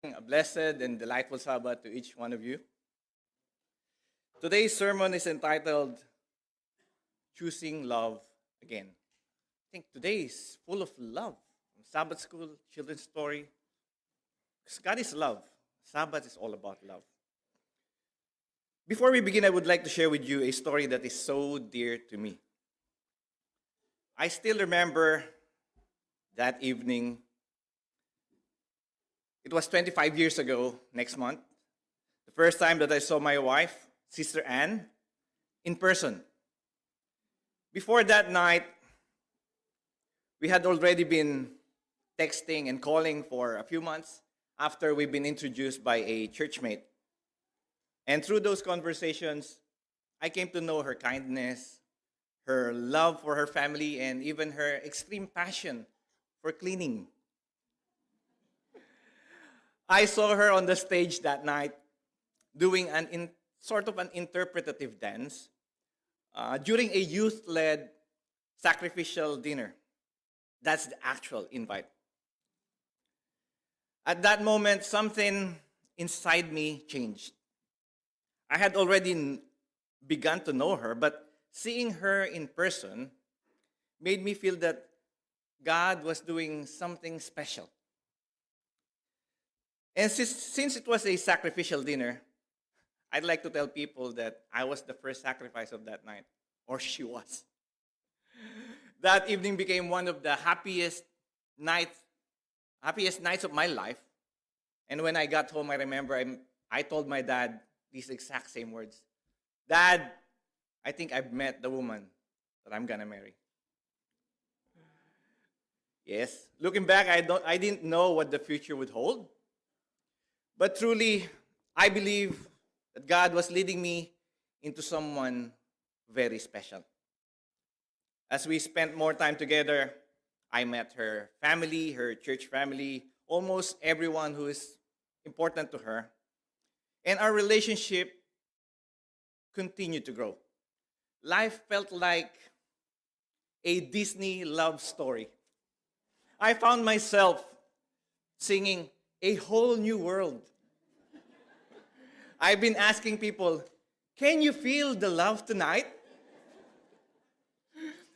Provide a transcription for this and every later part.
A blessed and delightful Sabbath to each one of you. Today's sermon is entitled Choosing Love Again. I think today is full of love. Sabbath school, children's story. Because God is love. Sabbath is all about love. Before we begin, I would like to share with you a story that is so dear to me. I still remember that evening. It was 25 years ago next month. The first time that I saw my wife, Sister Anne, in person. Before that night, we had already been texting and calling for a few months after we've been introduced by a churchmate. And through those conversations, I came to know her kindness, her love for her family, and even her extreme passion for cleaning. I saw her on the stage that night doing sort of an interpretative dance during a youth-led sacrificial dinner. That's the actual invite. At that moment, something inside me changed. I had already begun to know her, but seeing her in person made me feel that God was doing something special. And since it was a sacrificial dinner, I'd like to tell people that I was the first sacrifice of that night, or she was. That evening became one of the happiest nights of my life. And when I got home, I remember I told my dad these exact same words. Dad, I think I've met the woman that I'm gonna marry. Yes, looking back, I didn't know what the future would hold. But truly, I believe that God was leading me into someone very special. As we spent more time together, I met her family, her church family, almost everyone who is important to her. And our relationship continued to grow. Life felt like a Disney love story. I found myself singing A Whole New World. I've been asking people, can you feel the love tonight?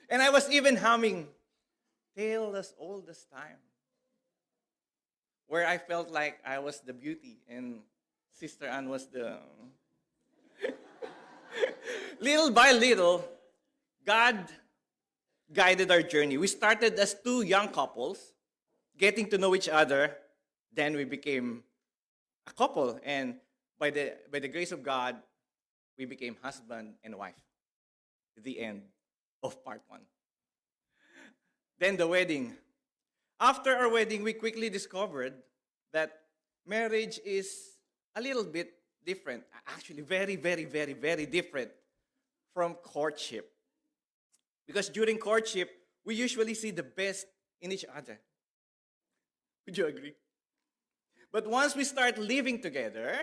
And I was even humming, Tale as Old as Time, where I felt like I was the beauty and Sister Anne was the... Little by little, God guided our journey. We started as two young couples, getting to know each other. Then we became a couple, and by the grace of God, we became husband and wife. The end of part one. Then the wedding. After our wedding, we quickly discovered that marriage is a little bit different. Actually, very, very, very, very different from courtship. Because during courtship, we usually see the best in each other. Would you agree? But once we start living together,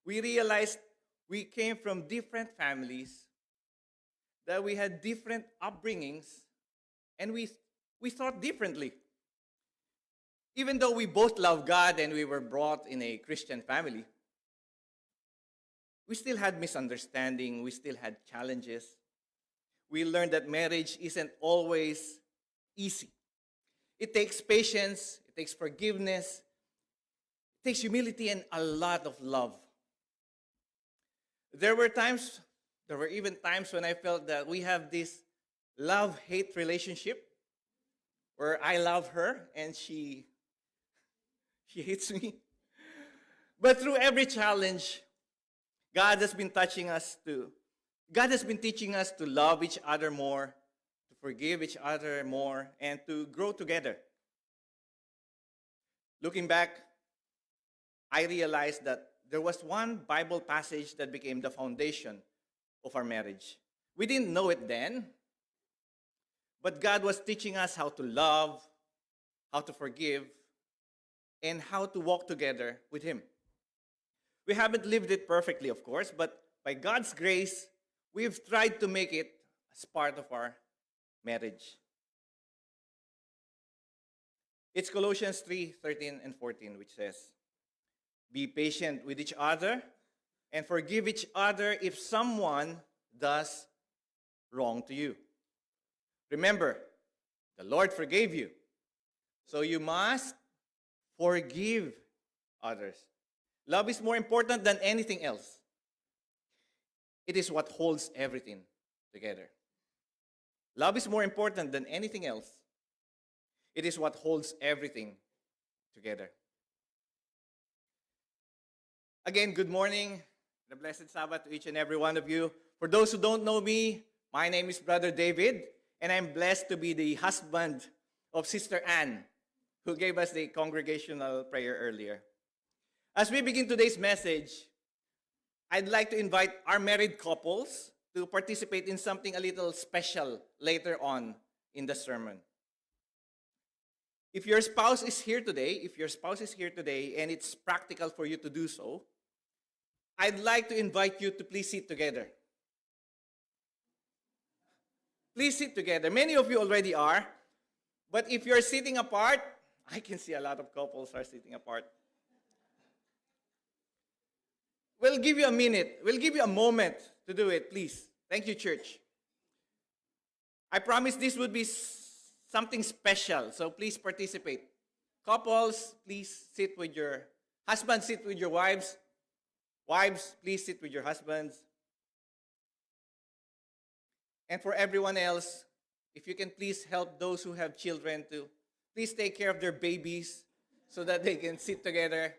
we realized we came from different families, that we had different upbringings, and we thought differently. Even though we both love God and we were brought in a Christian family, we still had misunderstanding, we still had challenges. We learned that marriage isn't always easy. It takes patience, it takes forgiveness, it takes humility and a lot of love. There were even times when I felt that we have this love-hate relationship where I love her and she hates me. But through every challenge, God has been teaching us to love each other more, to forgive each other more, and to grow together. Looking back, I realized that there was one Bible passage that became the foundation of our marriage. We didn't know it then, but God was teaching us how to love, how to forgive, and how to walk together with Him. We haven't lived it perfectly, of course, but by God's grace, we've tried to make it as part of our marriage. It's Colossians 3:13 and 14, which says, Be patient with each other and forgive each other if someone does wrong to you. Remember, the Lord forgave you, so you must forgive others. Love is more important than anything else. It is what holds everything together. Love is more important than anything else. It is what holds everything together. Again, good morning. The blessed Sabbath to each and every one of you. For those who don't know me, my name is Brother David, and I'm blessed to be the husband of Sister Anne, who gave us the congregational prayer earlier. As we begin today's message, I'd like to invite our married couples to participate in something a little special later on in the sermon. If your spouse is here today, and it's practical for you to do so, I'd like to invite you to please sit together. Please sit together. Many of you already are, but if you're sitting apart, I can see a lot of couples are sitting apart. We'll give you a minute. We'll give you a moment to do it, please. Thank you, church. I promise this would be something special, so please participate. Couples, please sit with your husbands, sit with your wives. Wives, please sit with your husbands. And for everyone else, if you can please help those who have children to please take care of their babies so that they can sit together.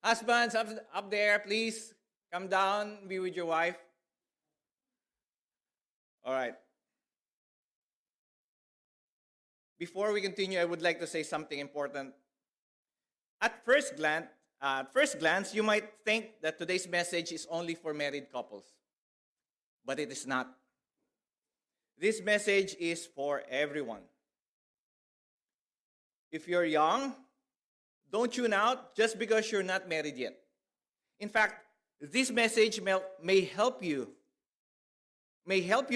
Husbands, up there, please come down, be with your wife. All right. Before we continue, I would like to say something important. At first glance, you might think that today's message is only for married couples, but it is not. This message is for everyone. If you're young, don't tune out just because you're not married yet. In fact, this message may help you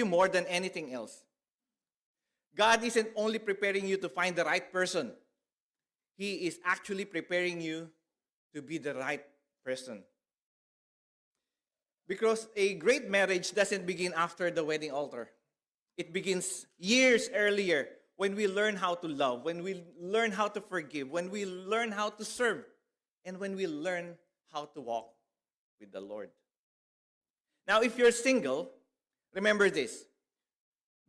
more than anything else. God isn't only preparing you to find the right person. He is actually preparing you to be the right person. Because a great marriage doesn't begin after the wedding altar. It begins years earlier when we learn how to love, when we learn how to forgive, when we learn how to serve, and when we learn how to walk with the Lord. Now, if you're single, remember this.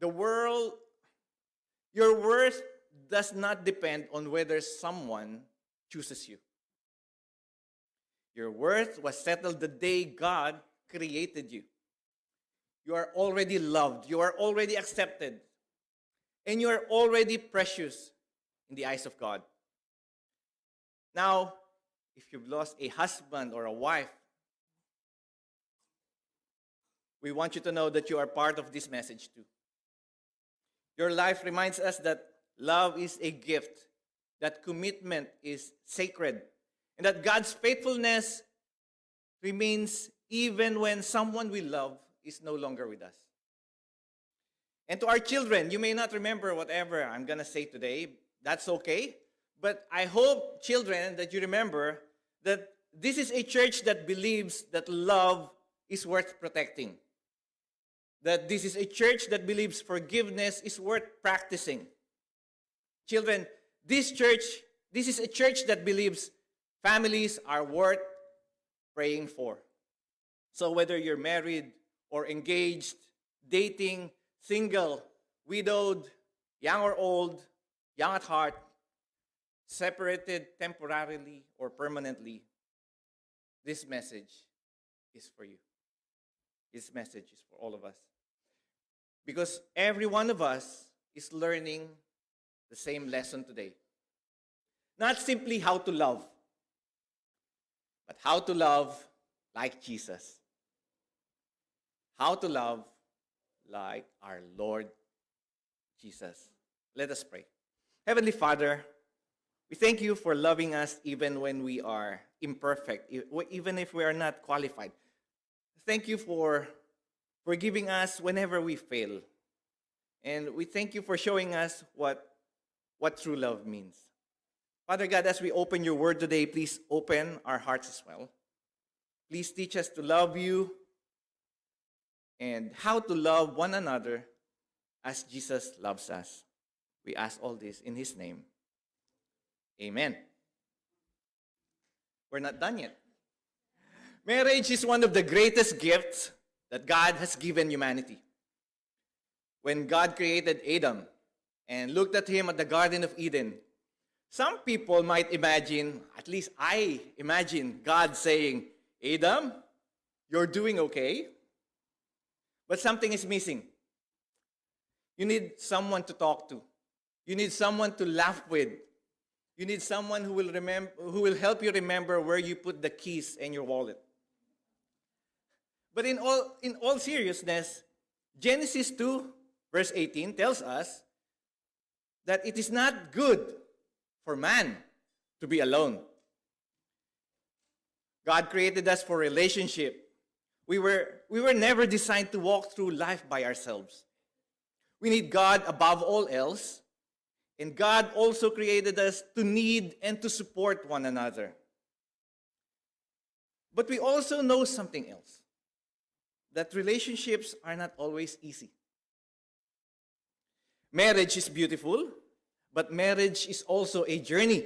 Your worth does not depend on whether someone chooses you. Your worth was settled the day God created you. You are already loved. You are already accepted. And you are already precious in the eyes of God. Now, if you've lost a husband or a wife, we want you to know that you are part of this message too. Your life reminds us that love is a gift, that commitment is sacred, and that God's faithfulness remains even when someone we love is no longer with us. And to our children, you may not remember whatever I'm going to say today. That's okay. But I hope, children, that you remember that this is a church that believes that love is worth protecting. That this is a church that believes forgiveness is worth practicing. Children, this is a church that believes families are worth praying for. So whether you're married or engaged, dating, single, widowed, young or old, young at heart, separated temporarily or permanently, this message is for you. This message is for all of us. Because every one of us is learning the same lesson today. Not simply how to love, but how to love like Jesus. How to love like our Lord Jesus. Let us pray. Heavenly Father, we thank you for loving us even when we are imperfect, even if we are not qualified. Thank you for forgiving us whenever we fail. And we thank you for showing us what true love means. Father God, as we open your word today, please open our hearts as well. Please teach us to love you and how to love one another as Jesus loves us. We ask all this in his name. Amen. We're not done yet. Marriage is one of the greatest gifts that God has given humanity. When God created Adam and looked at him at the Garden of Eden, some people might imagine, at least I imagine God saying, Adam, you're doing okay, but something is missing. You need someone to talk to. You need someone to laugh with. You need someone who will help you remember where you put the keys in your wallet. But in all seriousness, Genesis 2, verse 18 tells us that it is not good for man to be alone. God created us for relationship. We were never designed to walk through life by ourselves. We need God above all else, and God also created us to need and to support one another. But we also know something else, that relationships are not always easy. Marriage is beautiful, but marriage is also a journey.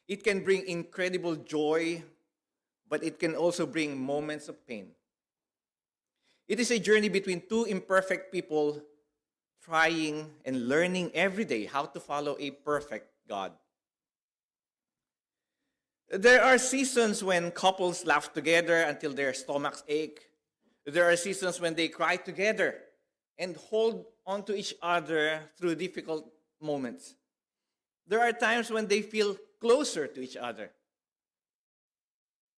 It can bring incredible joy, but it can also bring moments of pain. It is a journey between two imperfect people trying and learning every day how to follow a perfect God. There are seasons when couples laugh together until their stomachs ache. There are seasons when they cry together and hold on to each other through difficult moments. There are times when they feel closer to each other.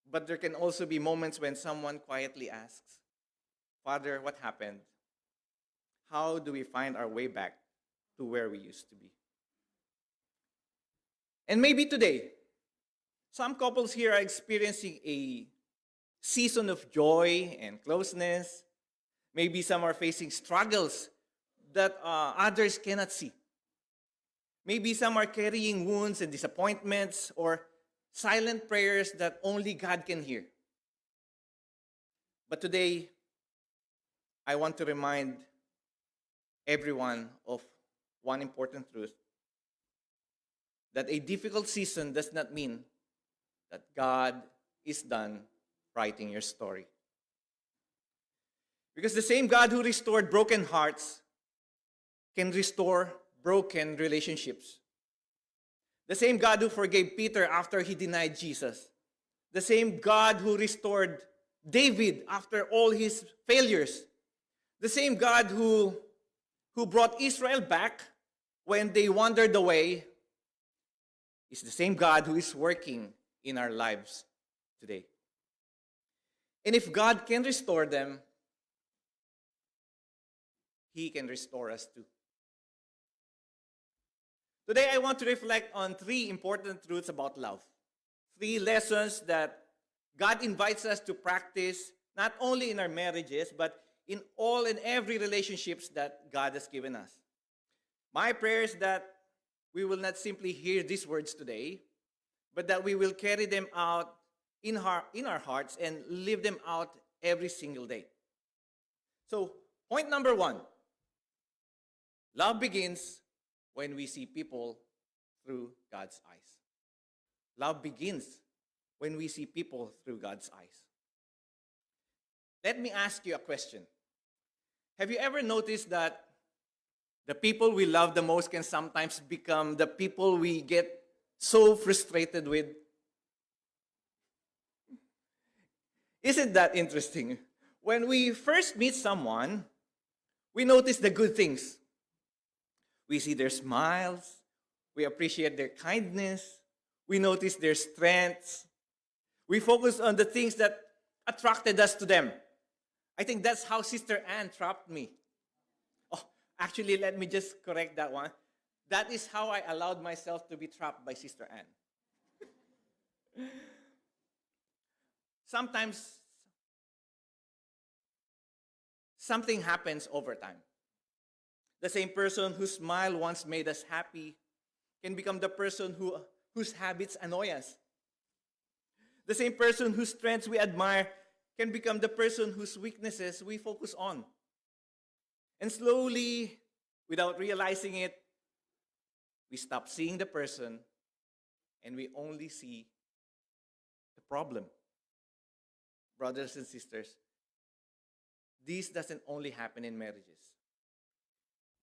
But there can also be moments when someone quietly asks, Father, what happened? How do we find our way back to where we used to be? And maybe today, some couples here are experiencing a season of joy and closeness. Maybe some are facing struggles that others cannot see. Maybe some are carrying wounds and disappointments or silent prayers that only God can hear. But today, I want to remind everyone of one important truth, that a difficult season does not mean that God is done writing your story. Because the same God who restored broken hearts can restore broken relationships. The same God who forgave Peter after he denied Jesus. The same God who restored David after all his failures. The same God who brought Israel back when they wandered away is the same God who is working in our lives today. And if God can restore them, He can restore us too. Today, I want to reflect on 3 important truths about love. 3 lessons that God invites us to practice, not only in our marriages, but in all and every relationships that God has given us. My prayer is that we will not simply hear these words today, but that we will carry them out in our hearts and live them out every single day. So, point number 1, love begins when we see people through God's eyes. Love begins when we see people through God's eyes. Let me ask you a question. Have you ever noticed that the people we love the most can sometimes become the people we get so frustrated with? Isn't that interesting? When we first meet someone, we notice the good things. We see their smiles. We appreciate their kindness. We notice their strengths. We focus on the things that attracted us to them. I think that's how Sister Anne trapped me. Oh, actually, let me just correct that one. That is how I allowed myself to be trapped by Sister Anne. Sometimes, something happens over time. The same person whose smile once made us happy can become the person who whose habits annoy us. The same person whose strengths we admire can become the person whose weaknesses we focus on. And slowly, without realizing it, we stop seeing the person and we only see the problem. Brothers and sisters, this doesn't only happen in marriages.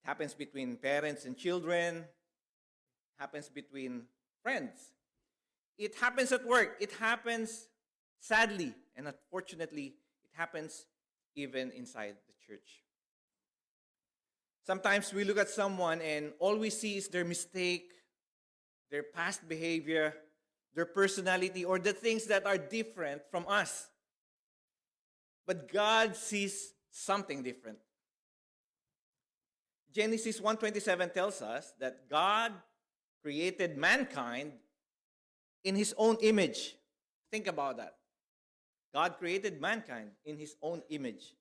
It happens between parents and children. It happens between friends. It happens at work. It happens, sadly and unfortunately, it happens even inside the church. Sometimes we look at someone and all we see is their mistake, their past behavior, their personality, or the things that are different from us. But God sees something different. Genesis 1:27 tells us that God created mankind in his own image. Think about that. God created mankind in his own image.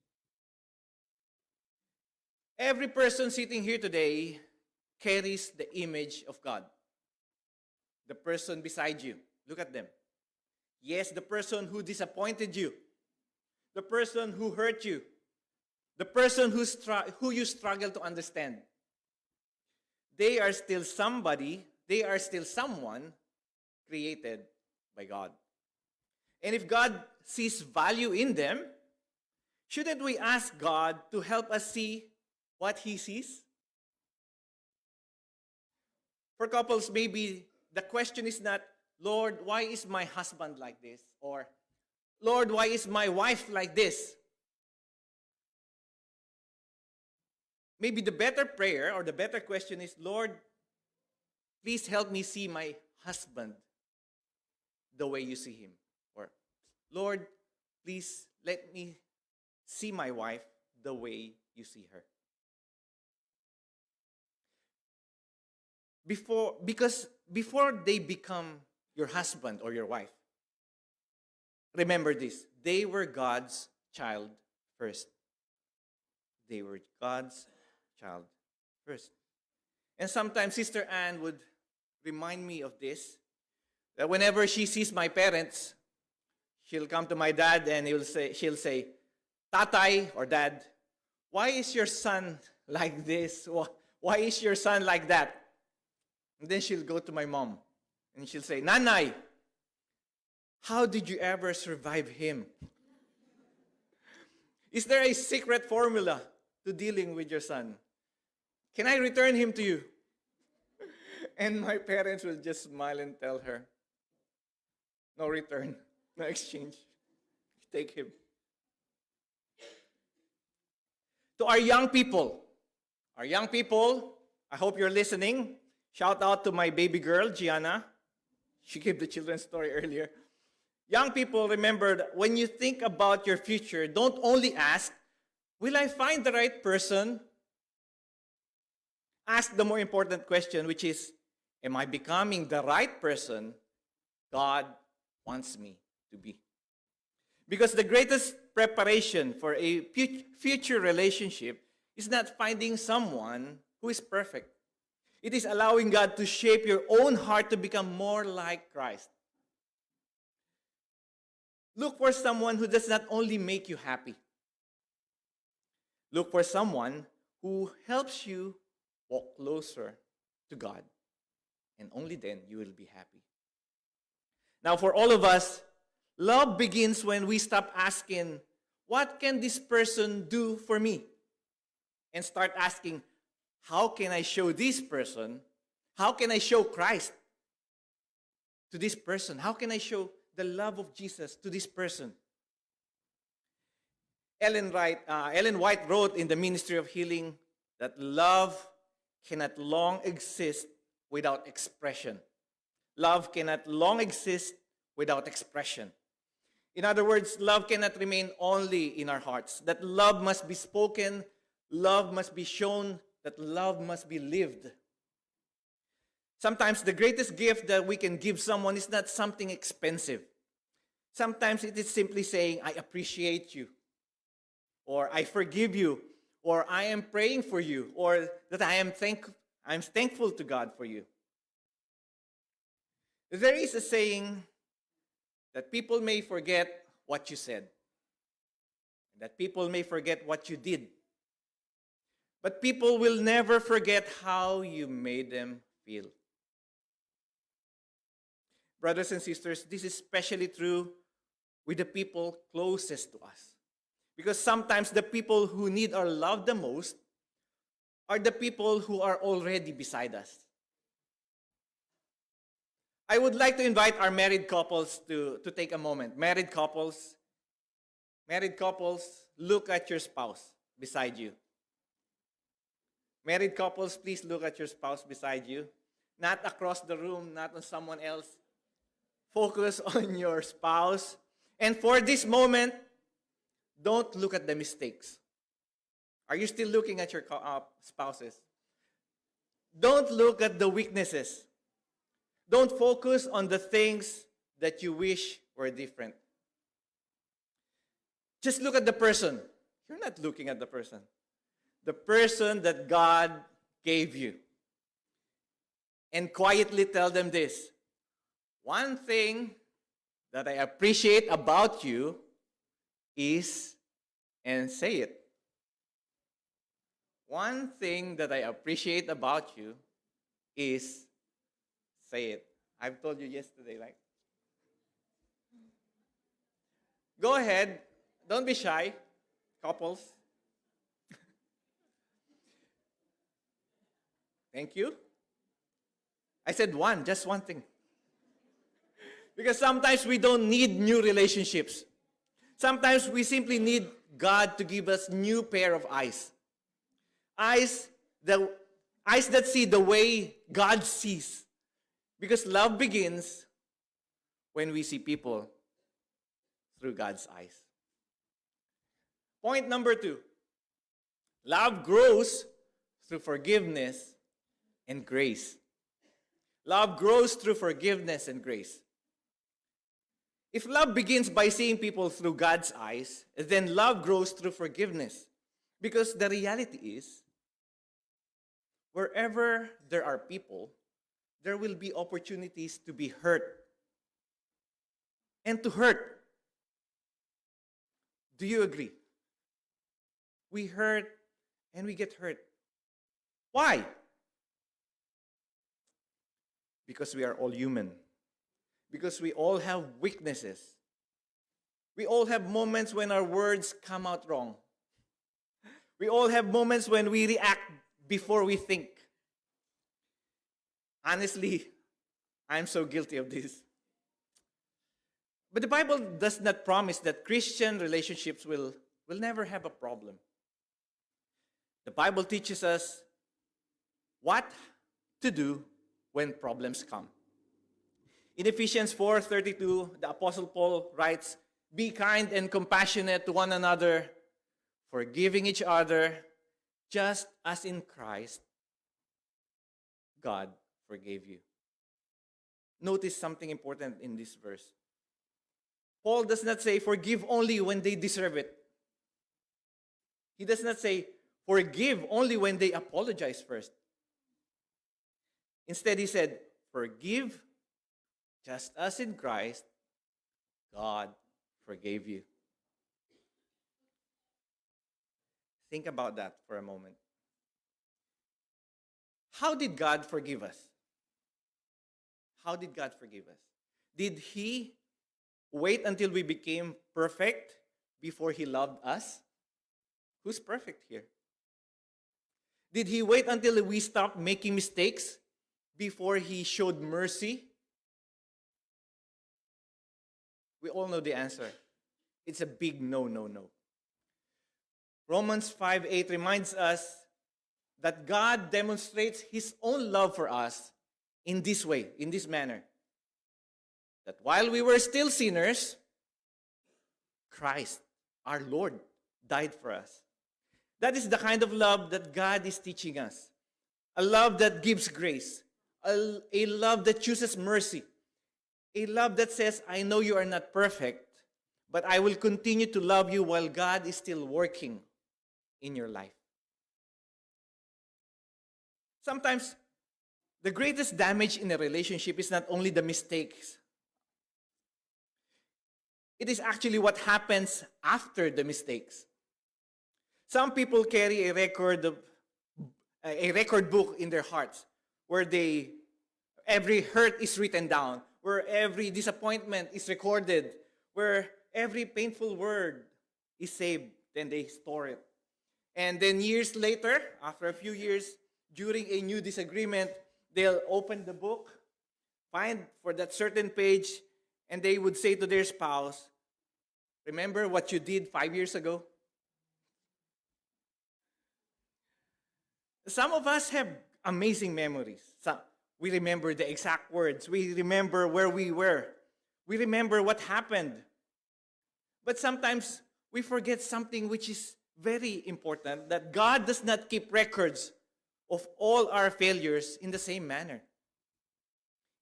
Every person sitting here today carries the image of God. The person beside you, look at them. Yes, the person who disappointed you, the person who hurt you, the person who you struggle to understand. They are still somebody, they are still someone created by God. And if God sees value in them, shouldn't we ask God to help us see what he sees? For couples, maybe the question is not, Lord, why is my husband like this? Or, Lord, why is my wife like this? Maybe the better prayer or the better question is, Lord, please help me see my husband the way you see him. Or, Lord, please let me see my wife the way you see her. Because before they become your husband or your wife, remember this, they were God's child first. They were God's child first. And sometimes Sister Anne would remind me of this, that whenever she sees my parents, she'll come to my dad and she'll say, Tatay or Dad, why is your son like this? Why is your son like that? And then she'll go to my mom and she'll say, Nanay, how did you ever survive him? Is there a secret formula to dealing with your son? Can I return him to you? And my parents will just smile and tell her, no return, no exchange. Take him. To our young people, I hope you're listening. Shout out to my baby girl, Gianna. She gave the children's story earlier. Young people, remember that when you think about your future, don't only ask, will I find the right person? Ask the more important question, which is, am I becoming the right person God wants me to be? Because the greatest preparation for a future relationship is not finding someone who is perfect. It is allowing God to shape your own heart to become more like Christ. Look for someone who does not only make you happy. Look for someone who helps you walk closer to God. And only then you will be happy. Now, for all of us, love begins when we stop asking, what can this person do for me? And start asking, how can I show this person? How can I show Christ to this person? How can I show the love of Jesus to this person? Ellen White wrote in the Ministry of Healing that love cannot long exist without expression. Love cannot long exist without expression. In other words, love cannot remain only in our hearts. That love must be spoken, love must be shown, that love must be lived. Sometimes the greatest gift that we can give someone is not something expensive. Sometimes it is simply saying, I appreciate you, or I forgive you, or I am praying for you, or that I'm thankful to God for you. There is a saying that people may forget what you said, that people may forget what you did, but people will never forget how you made them feel. Brothers and sisters, this is especially true with the people closest to us. Because sometimes the people who need our love the most are the people who are already beside us. I would like to invite our married couples to take a moment. Married couples, look at your spouse beside you. Married couples, please look at your spouse beside you. Not across the room, not on someone else. Focus on your spouse. And for this moment, don't look at the mistakes. Are you still looking at your spouses? Don't look at the weaknesses. Don't focus on the things that you wish were different. Just look at the person. You're not looking at the person. The person that God gave you. And quietly tell them this. One thing that I appreciate about you is, and say it. One thing that I appreciate about you is, say it. I've told you yesterday, right? Go ahead. Don't be shy, couples. Thank you. I said one, just one thing. Because sometimes we don't need new relationships. Sometimes we simply need God to give us new pair of eyes. Eyes that see the way God sees. Because love begins when we see people through God's eyes. Point number 2. Love grows through forgiveness and grace. Love grows through forgiveness and grace. If love begins by seeing people through God's eyes, then love grows through forgiveness. Because the reality is, wherever there are people, there will be opportunities to be hurt and to hurt. Do you agree? We hurt and we get hurt. Why? Because we are all human. Because we all have weaknesses. We all have moments when our words come out wrong. We all have moments when we react before we think. Honestly, I'm so guilty of this. But the Bible does not promise that Christian relationships will never have a problem. The Bible teaches us what to do when problems come. In Ephesians 4:32, the Apostle Paul writes, "Be kind and compassionate to one another, forgiving each other, just as in Christ God forgave you." Notice something important in this verse. Paul does not say, forgive only when they deserve it. He does not say, forgive only when they apologize first. Instead, he said, forgive just as in Christ God forgave you. Think about that for a moment. How did God forgive us? How did God forgive us? Did He wait until we became perfect before He loved us? Who's perfect here? Did He wait until we stopped making mistakes before He showed mercy? We all know the answer. It's a big no, no, no. Romans 5:8 reminds us that God demonstrates His own love for us in this way, in this manner. That while we were still sinners, Christ, our Lord, died for us. That is the kind of love that God is teaching us. A love that gives grace. A love that chooses mercy. A love that says, I know you are not perfect, but I will continue to love you while God is still working in your life. Sometimes The greatest damage in a relationship is not only the mistakes. It is actually what happens after the mistakes. Some people carry a record book in their hearts where every hurt is written down, where every disappointment is recorded, where every painful word is saved, then they store it. And then years later, after a few years, during a new disagreement, they'll open the book, find for that certain page, and they would say to their spouse, "Remember what you did 5 years ago?" Some of us have amazing memories. We remember the exact words. We remember where we were. We remember what happened. But sometimes we forget something which is very important, that God does not keep records of all our failures in the same manner.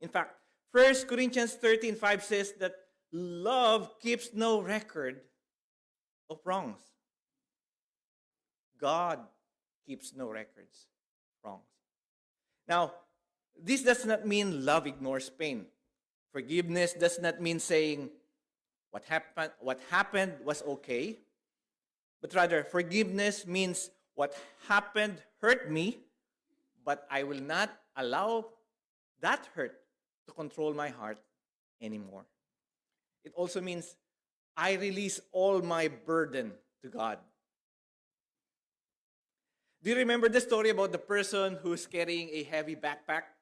In fact, 1 Corinthians 13:5 says that love keeps no record of wrongs. God keeps no records of wrongs. Now, this does not mean love ignores pain. Forgiveness does not mean saying what happened was okay. But rather, forgiveness means what happened hurt me, but I will not allow that hurt to control my heart anymore. It also means I release all my burden to God. Do you remember the story about the person who's carrying a heavy backpack?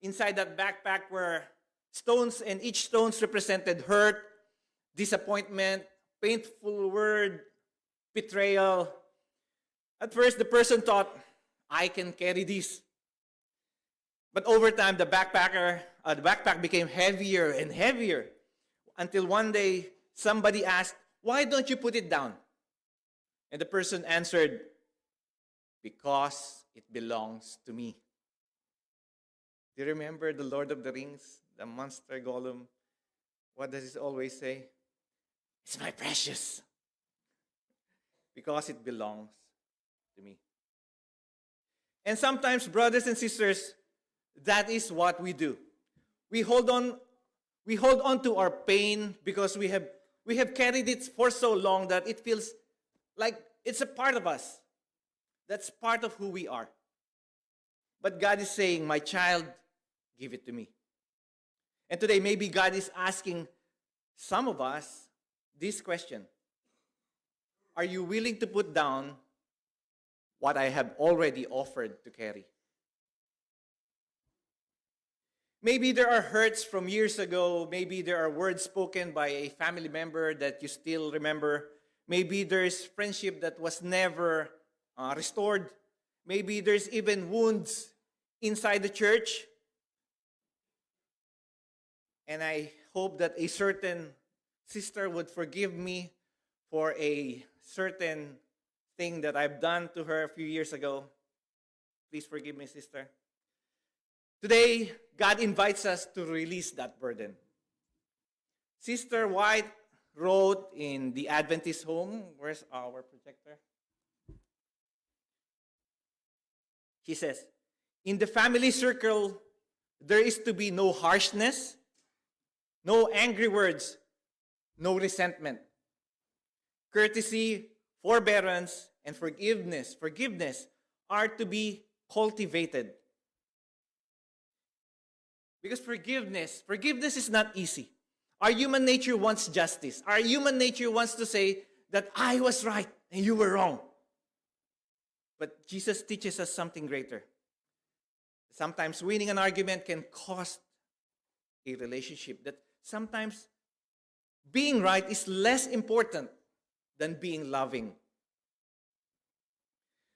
Inside that backpack were stones, and each stone represented hurt, disappointment, painful word, betrayal. At first, the person thought, "I can carry this." But over time, the backpack became heavier and heavier until one day somebody asked, "Why don't you put it down?" And the person answered, "Because it belongs to me." Do you remember the Lord of the Rings, the monster Gollum? What does he always say? "It's my precious." Because it belongs to me. And sometimes, brothers and sisters, that is what we do. We hold on to our pain because we have carried it for so long that it feels like it's a part of us. That's part of who we are. But God is saying, "My child, give it to me." And today, maybe God is asking some of us this question: are you willing to put down what I have already offered to carry? Maybe there are hurts from years ago. Maybe there are words spoken by a family member that you still remember. Maybe there's friendship that was never restored. Maybe there's even wounds inside the church. And I hope that a certain sister would forgive me for a certain thing that I've done to her a few years ago. Please forgive me, sister. Today, God invites us to release that burden. Sister White wrote in the Adventist Home, where's our projector? She says, "In the family circle, there is to be no harshness, no angry words, no resentment. Courtesy, forbearance, and forgiveness are to be cultivated." Because forgiveness is not easy. Our human nature wants justice. Our human nature wants to say that I was right and you were wrong. But Jesus teaches us something greater. Sometimes winning an argument can cost a relationship. That sometimes being right is less important than being loving.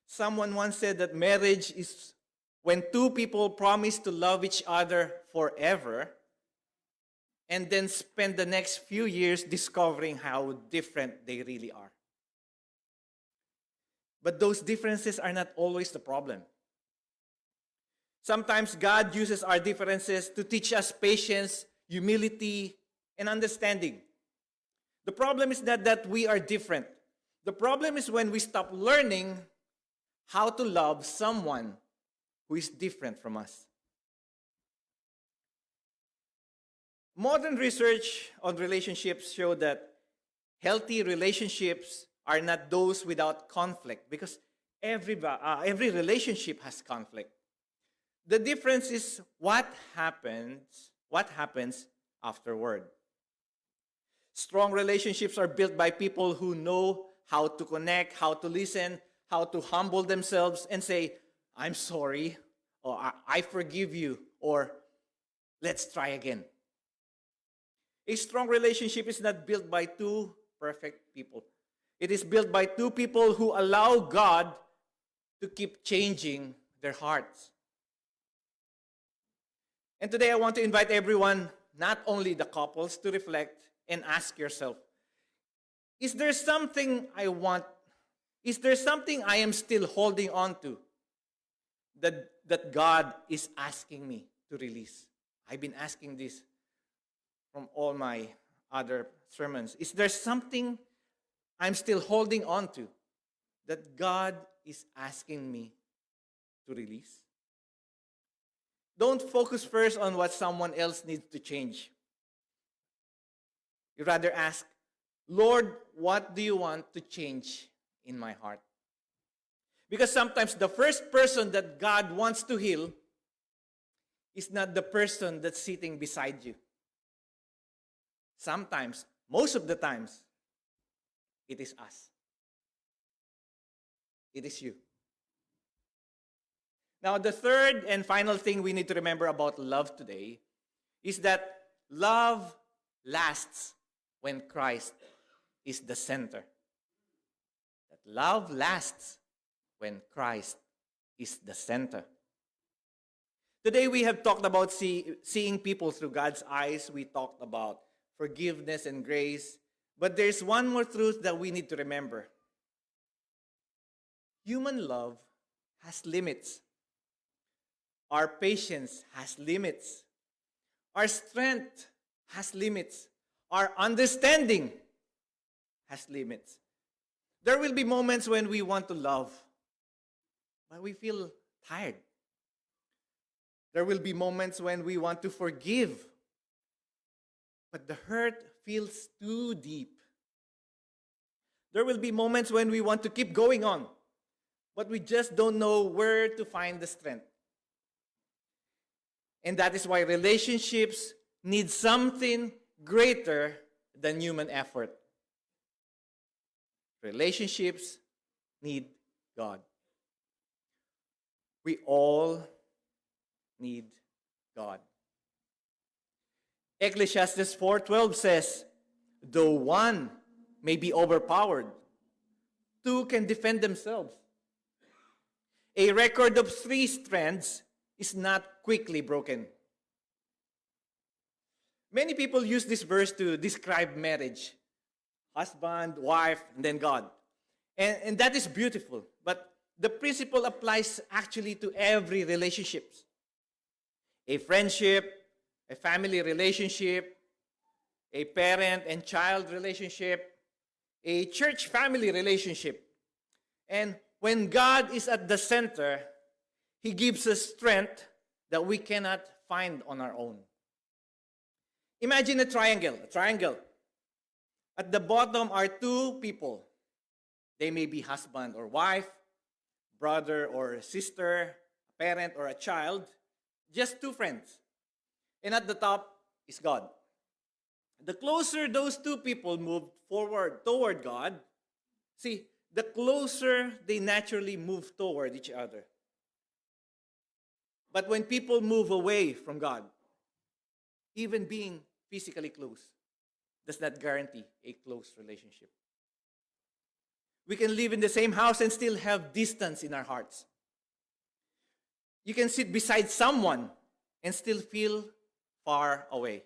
Someone once said that marriage is when two people promise to love each other forever and then spend the next few years discovering how different they really are. But those differences are not always the problem. Sometimes God uses our differences to teach us patience, humility, and understanding. The problem is not that we are different. The problem is when we stop learning how to love someone who is different from us. Modern research on relationships show that healthy relationships are not those without conflict because every relationship has conflict. The difference is what happens afterward. Strong relationships are built by people who know how to connect, how to listen, how to humble themselves and say, I'm sorry, or I forgive you, or let's try again. A strong relationship is not built by two perfect people. It is built by two people who allow God to keep changing their hearts. And today I want to invite everyone, not only the couples, to reflect and ask yourself, is there something I am still holding on to that God is asking me to release? I've been asking this from all my other sermons. Is there something I'm still holding on to that God is asking me to release? Don't focus first on what someone else needs to change. You rather ask, Lord, what do you want to change in my heart? Because sometimes the first person that God wants to heal is not the person that's sitting beside you. Sometimes, most of the times, it is us. It is you. Now, the third and final thing we need to remember about love today is that love lasts when Christ is the center. That love lasts when Christ is the center. Today we have talked about seeing people through God's eyes. We talked about forgiveness and grace. But there's one more truth that we need to remember. Human love has limits. Our patience has limits. Our strength has limits. Our understanding has limits. There will be moments when we want to love, but we feel tired. There will be moments when we want to forgive, but the hurt feels too deep. There will be moments when we want to keep going on, but we just don't know where to find the strength. And that is why relationships need something greater than human effort. Relationships need God. We all need God. Ecclesiastes 4:12 says, though one may be overpowered, two can defend themselves. A record of three strands is not quickly broken. Many people use this verse to describe marriage. Husband, wife, and then God. And that is beautiful. But the principle applies actually to every relationship. A friendship, a family relationship, a parent and child relationship, a church family relationship. And when God is at the center, He gives us strength that we cannot find on our own. Imagine a triangle. At the bottom are two people. They may be husband or wife, brother or sister, a parent or a child, just two friends. And at the top is God. The closer those two people move forward toward God, see, the closer they naturally move toward each other. But when people move away from God, even being physically close does not guarantee a close relationship. We can live in the same house and still have distance in our hearts. You can sit beside someone and still feel far away.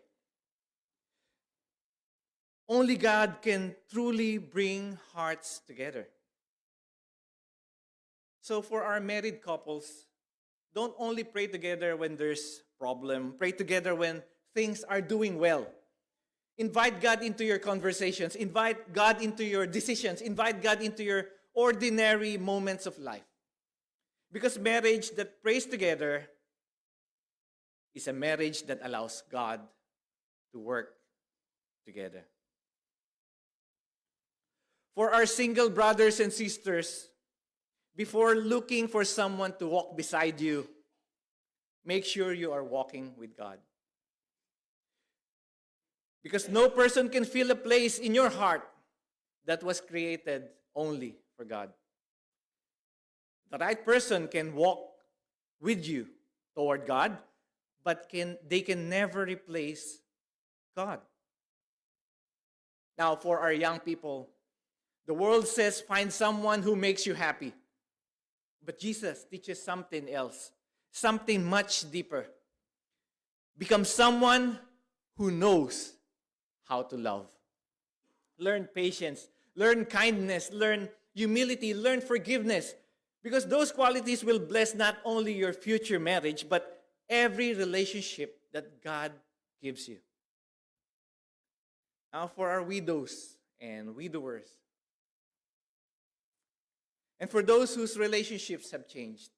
Only God can truly bring hearts together. So for our married couples, don't only pray together when there's problem. Pray together when things are doing well. Invite God into your conversations. Invite God into your decisions. Invite God into your ordinary moments of life. Because marriage that prays together is a marriage that allows God to work together. For our single brothers and sisters, before looking for someone to walk beside you, make sure you are walking with God. Because no person can fill a place in your heart that was created only for God. The right person can walk with you toward God, but they can never replace God. Now, for our young people, the world says find someone who makes you happy. But Jesus teaches something else, something much deeper. Become someone who knows how to love. Learn patience, learn kindness, learn humility, learn forgiveness. Because those qualities will bless not only your future marriage, but every relationship that God gives you. Now for our widows and widowers, and for those whose relationships have changed,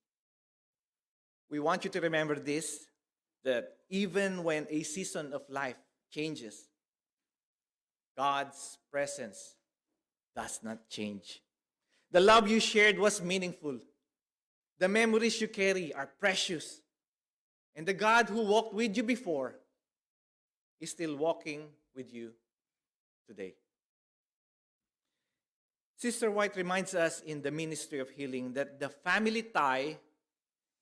we want you to remember this, that even when a season of life changes, God's presence does not change. The love you shared was meaningful. The memories you carry are precious. And the God who walked with you before is still walking with you today. Sister White reminds us in the ministry of healing that the family tie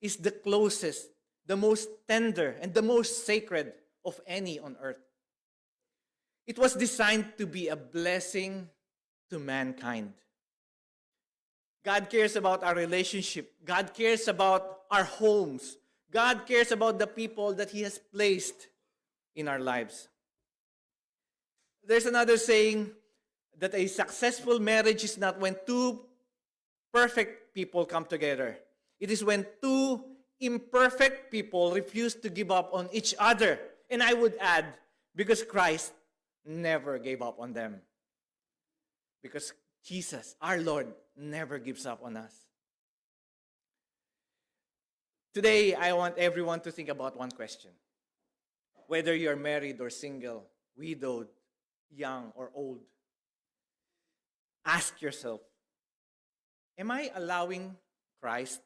is the closest, the most tender, and the most sacred of any on earth. It was designed to be a blessing to mankind. God cares about our relationship. God cares about our homes. God cares about the people that He has placed in our lives. There's another saying that a successful marriage is not when two perfect people come together. It is when two imperfect people refuse to give up on each other. And I would add, because Christ never gave up on them. Because Jesus, our Lord, never gives up on us. Today, I want everyone to think about one question. Whether you're married or single, widowed, young or old, ask yourself, am I allowing Christ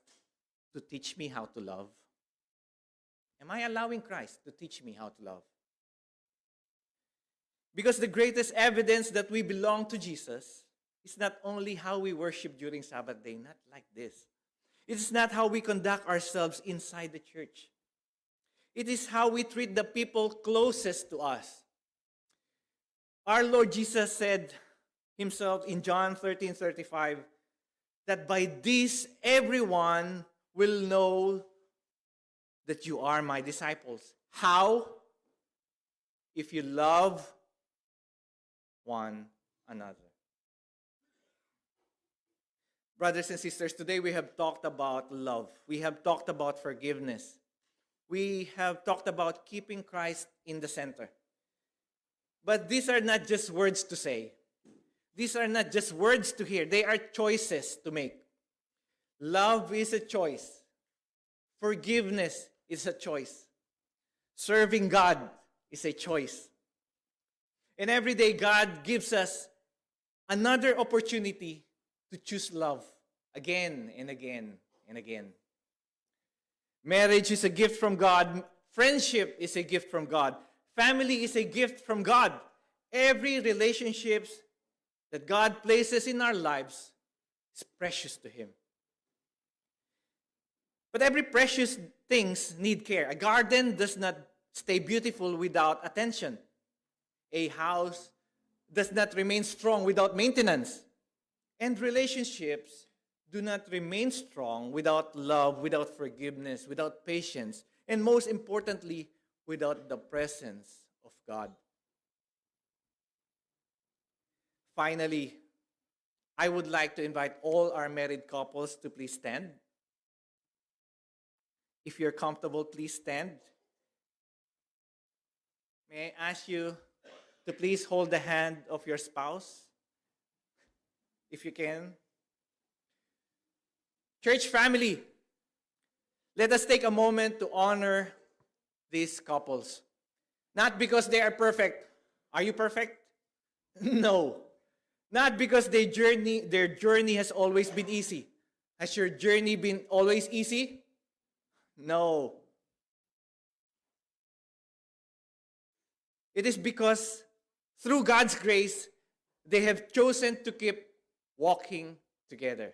to teach me how to love? Am I allowing Christ to teach me how to love? Because the greatest evidence that we belong to Jesus is not only how we worship during Sabbath day, not like this. It is not how we conduct ourselves inside the church. It is how we treat the people closest to us. Our Lord Jesus said Himself in John 13:35 that by this everyone will know that you are my disciples. How? If you love one another. Brothers and sisters, today we have talked about love. We have talked about forgiveness. We have talked about keeping Christ in the center. But these are not just words to say. These are not just words to hear. They are choices to make. Love is a choice. Forgiveness is a choice. Serving God is a choice. And every day God gives us another opportunity to choose love again and again and again. Marriage is a gift from God. Friendship is a gift from God. Family is a gift from God. Every relationship that God places in our lives is precious to Him. But every precious things need care. A garden does not stay beautiful without attention. A house does not remain strong without maintenance. And relationships do not remain strong without love, without forgiveness, without patience, and most importantly, without the presence of God. Finally, I would like to invite all our married couples to please stand. If you're comfortable, please stand. May I ask you to please hold the hand of your spouse, if you can. Church family, let us take a moment to honor these couples. Not because they are perfect. Are you perfect? No. Not because their journey has always been easy. Has your journey been always easy? No. It is because through God's grace, they have chosen to keep walking together.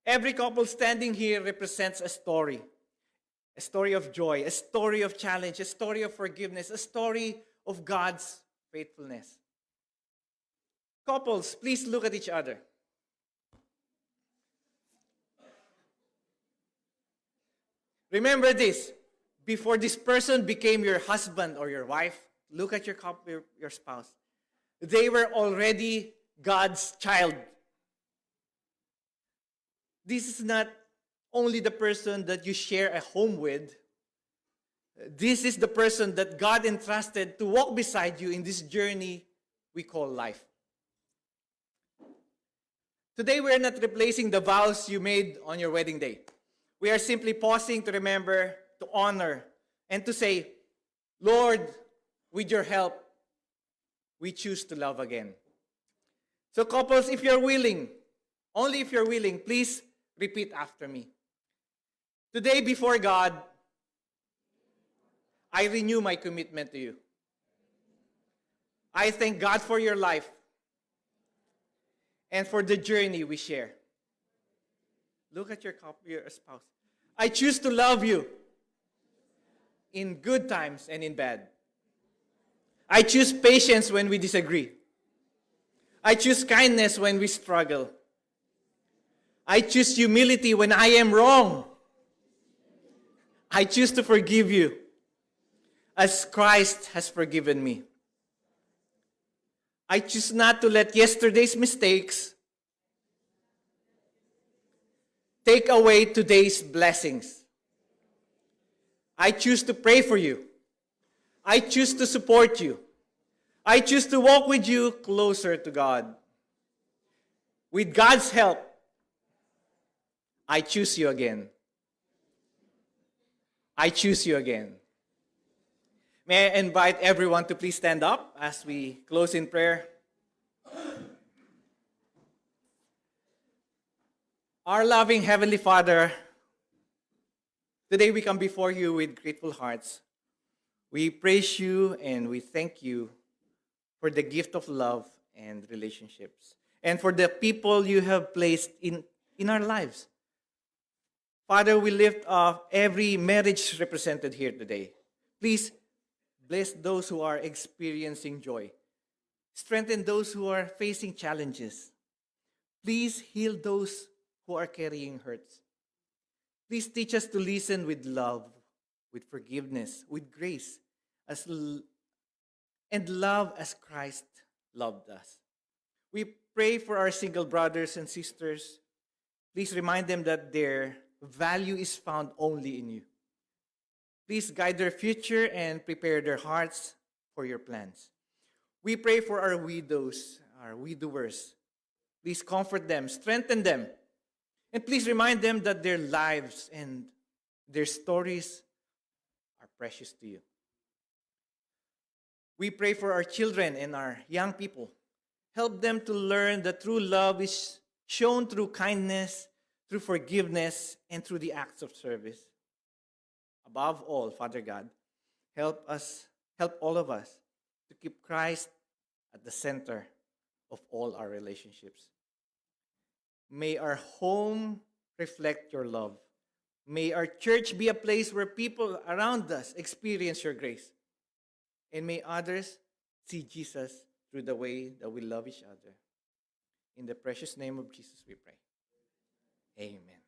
Every couple standing here represents a story of joy, a story of challenge, a story of forgiveness, a story of God's faithfulness. Couples, please look at each other. Remember this, before this person became your husband or your wife, look at your spouse. They were already God's child. This is not only the person that you share a home with. This is the person that God entrusted to walk beside you in this journey we call life. Today, we are not replacing the vows you made on your wedding day. We are simply pausing to remember, to honor, and to say, Lord, with your help, we choose to love again. So couples, if you're willing, only if you're willing, please repeat after me. Today before God, I renew my commitment to you. I thank God for your life and for the journey we share. Look at your spouse. I choose to love you in good times and in bad. I choose patience when we disagree. I choose kindness when we struggle. I choose humility when I am wrong. I choose to forgive you as Christ has forgiven me. I choose not to let yesterday's mistakes take away today's blessings. I choose to pray for you. I choose to support you. I choose to walk with you closer to God. With God's help, I choose you again. I choose you again. May I invite everyone to please stand up as we close in prayer. Our loving Heavenly Father, today we come before you with grateful hearts. We praise you and we thank you for the gift of love and relationships, and for the people you have placed in our lives. Father, we lift up every marriage represented here today. Please bless those who are experiencing joy. Strengthen those who are facing challenges. Please heal those who are carrying hurts. Please teach us to listen with love, with forgiveness, with grace, and love as Christ loved us. We pray for our single brothers and sisters. Please remind them that their value is found only in you. Please guide their future and prepare their hearts for your plans. We pray for our widows, our widowers. Please comfort them, strengthen them, and please remind them that their lives and their stories are precious to you. We pray for our children and our young people. Help them to learn that true love is shown through kindness, through forgiveness, and through the acts of service. Above all, Father God, help all of us to keep Christ at the center of all our relationships. May our home reflect your love. May our church be a place where people around us experience your grace. And may others see Jesus through the way that we love each other. In the precious name of Jesus we pray. Amen.